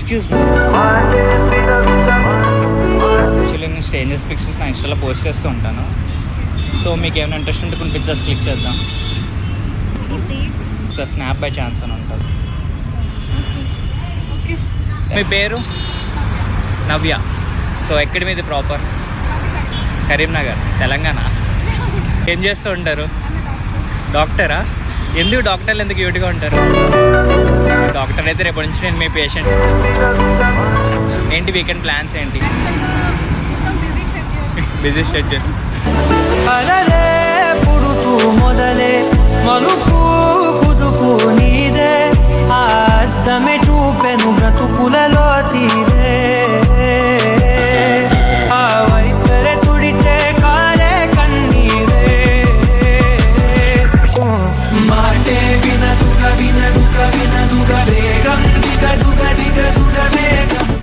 Excuse me. Actually నేను strangers pics నా ఇన్స్టాలో పోస్ట్ చేస్తూ ఉంటాను. సో మీకు ఏమైనా ఇంట్రెస్ట్ ఉంటే కొన్ని పిక్చర్స్ క్లిక్ చేద్దాం. సో స్నాప్ బై ఛాన్స్ అని ఉంటుంది. మీ పేరు? నవ్య. సో ఎక్కడి మీది ప్రాపర్? కరీంనగర్, తెలంగాణ. ఏం చేస్తూ ఉంటారు? డాక్టరా? ఎందుకు డాక్టర్లు ఎందుకు క్యూట్గా ఉంటారు? డాక్టర్ అయితే రేపటి నుంచి నేను మీ పేషెంట్. ఏంటి వీకెండ్ ప్లాన్స్ ఏంటి? Busy schedule. పుడుతూ మొదలే మలుపు కుదుపు నీదే, అద్దమే చూపెను బ్రతుకులలో.